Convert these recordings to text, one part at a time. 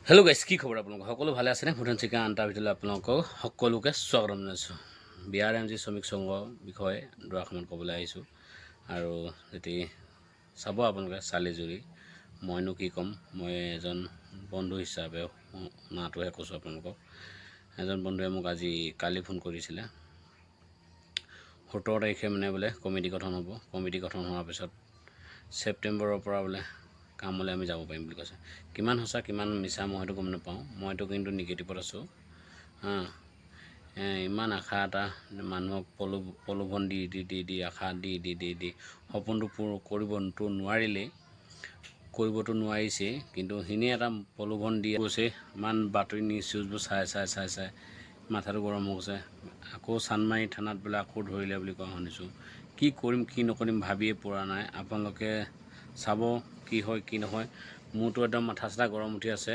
Hello' গাইছ, কি খবৰ আপোনালোক সকলো ভালে আছেনে? ভূটান চিকা আন্টাৰ ভিতৰলৈ আপোনালোকক সকলোকে স্বাগতম জনাইছোঁ। বিয়াৰ এম জি শ্ৰমিক সংঘৰ বিষয়ে দুআষাৰমান ক'বলৈ আহিছোঁ। আৰু যদি চাব আপোনালোকে চালিজুৰি, মইনো কি ক'ম, মই এজন বন্ধু হিচাপে শুনাটোহে কৈছোঁ আপোনালোকক। এজন বন্ধুৱে মোক কালি ফোন কৰিছিলে। 17 তাৰিখে মানে বোলে কমিটি গঠন হ'ব। কমিটি গঠন হোৱাৰ পিছত ছেপ্টেম্বৰৰ পৰা বোলে কামলৈ আমি যাব পাৰিম বুলি কৈছে। কিমান সঁচা কিমান মিছা মই হয়তো গম নাপাওঁ। মইতো কিন্তু নিগেটিভত আছোঁ। ইমান আশা এটা মানুহক প্ৰলোভন দি আশা দি সপোনটো কৰিবতো নোৱাৰিছেই, কিন্তু সিনে এটা প্ৰলোভন দি গৈছে। ইমান বাতৰি নিউজ চিউজবোৰ চাই মাথাটো গৰম হৈ গৈছে। আকৌ চান্দমাৰি থানাত বোলে আকৌ ধৰিলে বুলি কোৱা শুনিছোঁ। কি কৰিম কি নকৰিম ভাবিয়ে পৰা নাই। আপোনালোকে চাব কি হয় কি নহয়। মোৰতো একদম মাথা চাথা গৰম উঠি আছে।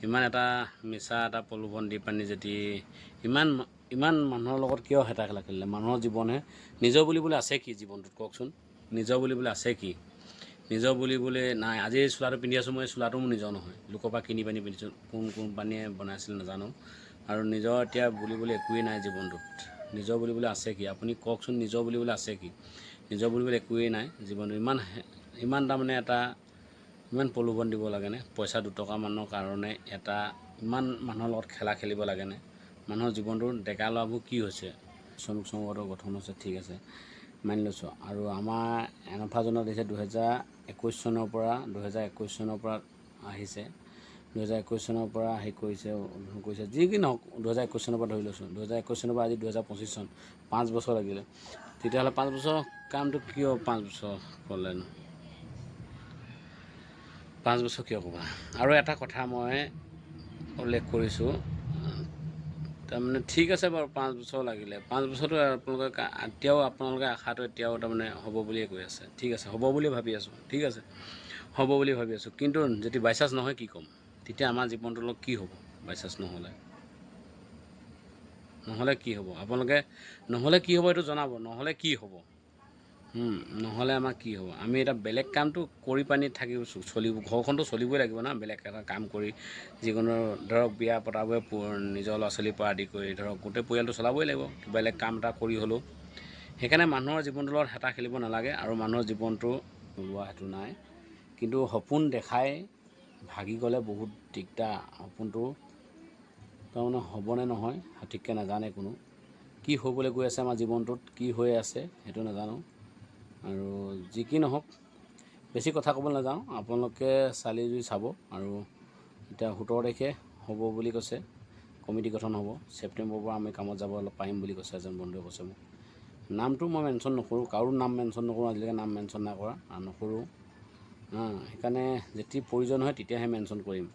ইমান এটা মিছা এটা প্ৰলোভন দি পানি যদি ইমান মানুহৰ লগত কিয় হেতা খেলা খেলিলে? মানুহৰ জীৱনহে নিজৰ বুলিবলৈ আছে কি জীৱনটোত কওকচোন? নিজৰ বুলিবলৈ আছে কি? নিজৰ বুলিবলৈ নাই। আজি এই চোলাটো পিন্ধি আছোঁ, মই চোলাটো মোৰ নিজৰ নহয়, লোকৰ পৰা কিনি পানি পিন্ধিছোঁ। কোন কোম্পানীয়ে বনাইছিল নাজানো। আৰু নিজৰ এতিয়া বুলিবলৈ একোৱেই নাই জীৱনটোত। নিজৰ বুলিবলৈ আছে কি? আপুনি কওকচোন, নিজৰ বুলিবলৈ আছে কি? নিজৰ বুলিবলৈ একোৱেই নাই জীৱনটোত। ইমান তাৰমানে ইমান প্ৰলোভন দিব লাগেনে? পইচা 2 টকামানৰ কাৰণে ইমান মানুহৰ লগত খেলা খেলিব লাগেনে? মানুহৰ জীৱনটো ডেকা ল'ৰাবোৰ কি হৈছে? শ্ৰমিক সংঘটো গঠন হৈছে, ঠিক আছে, মানি লৈছোঁ। আৰু আমাৰ এনফাজনৰ দিছে 2021 চনৰ পৰা আহিছে। 2021 চনৰ পৰা কৰিছে যি কি নহওক, 2021 চনৰ পৰা ধৰি লৈছোঁ। 2021 চনৰ পৰা আজি 2025 চন, 5 বছৰ লাগিলে। তেতিয়াহ'লে 5 বছৰ কামটো কিয় 5 বছৰ ক'লেনো? 5 বছৰ কিয় ক'বা? আৰু এটা কথা মই উল্লেখ কৰিছোঁ, তাৰমানে ঠিক আছে বাৰু 5 বছৰ লাগিলে। 5 বছৰটো আপোনালোকে আশাটো এতিয়াও তাৰমানে হ'ব বুলিয়ে কৈ আছে। ঠিক আছে, হ'ব বুলি ভাবি আছোঁ, ঠিক আছে, হ'ব বুলি ভাবি আছোঁ। কিন্তু যদি বাইচান্স নহয় কি ক'ম? তেতিয়া আমাৰ জীৱনটোৰ লগত কি হ'ব? বাইচান্স নহ'লে কি হ'ব? আপোনালোকে নহ'লে কি হ'ব এইটো জনাব। নহ'লে কি হ'ব? নহ'লে আমাৰ কি হ'ব? আমি এটা বেলেগ কামটো কৰি পানি ঘৰখনটো চলিবই লাগিব না। বেলেগ এটা কাম কৰি যিকোনো ধৰক বিয়া পতাবোৰে নিজৰ ল'ৰা ছোৱালীৰ পৰা আদি কৰি ধৰক গোটেই পৰিয়ালটো চলাবই লাগিব, বেলেগ কাম এটা কৰি হ'লেও। সেইকাৰণে মানুহৰ জীৱনটোৰ লগত হেতা খেলিব নালাগে। আৰু মানুহৰ জীৱনটো লোৱা সেইটো নাই, কিন্তু সপোন দেখাই ভাগি গ'লে বহুত দিগদাৰ। সপোনটো তাৰমানে হ'বনে নহয় সঠিককৈ নাজানে কোনো। কি হ'বলৈ গৈ আছে আমাৰ জীৱনটোত, কি হৈ আছে সেইটো নাজানো। আৰু যি কি নহওক, বেছি কথা ক'বলৈ নাযাওঁ। আপোনালোকে চালিজুৰি চাব। আৰু এতিয়া 17 তাৰিখে হ'ব বুলি কৈছে, কমিটি গঠন হ'ব। ছেপ্টেম্বৰৰ পৰা আমি কামত যাব পাৰিম বুলি কৈছে এজন বন্ধুৱে কৈছে মোক। নামটো মই মেনশ্যন নকৰোঁ, কাৰো নাম মেনশ্যন নকৰোঁ। আজিলৈকে নাম মেনশ্যন নাই কৰা আৰু নকৰোঁ। সেইকাৰণে যেতিয়া প্ৰয়োজন হয় তেতিয়াহে মেনশ্যন কৰিম।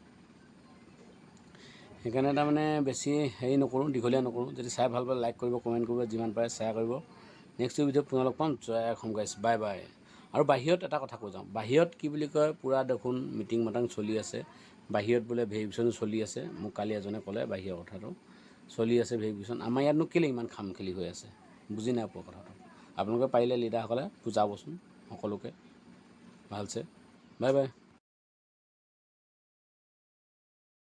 সেইকাৰণে তাৰমানে বেছি হেৰি নকৰোঁ, দীঘলীয়া নকৰোঁ। যদি চাই ভাল পালে লাইক কৰিব, কমেণ্ট কৰিব, যিমান পাৰে শ্বেয়াৰ কৰিব। নেক্সট ভিডিঅ'ত পুনৰ লগ পাম। জয় অসম গাইছ, বাই বাই। আৰু বাহিৰত এটা কথা কৈ যাওঁ, বাহিৰত কি বুলি কয়, পূৰা দেখোন মিটিং মাটাং চলি আছে। বাহিৰত বোলে ভেৰিফিকেশ্যনো চলি আছে। মোক কালি এজনে ক'লে বাহিৰৰ কথাটো চলি আছে ভেৰিফিকেশ্যন। আমাৰ ইয়াতনো কেলৈ ইমান খাম খেলি হৈ আছে, বুজি নাই পোৱা কথাটো। আপোনালোকে পাৰিলে লিডাৰসকলে বুজাবচোন সকলোকে ভালছে। Bye bye.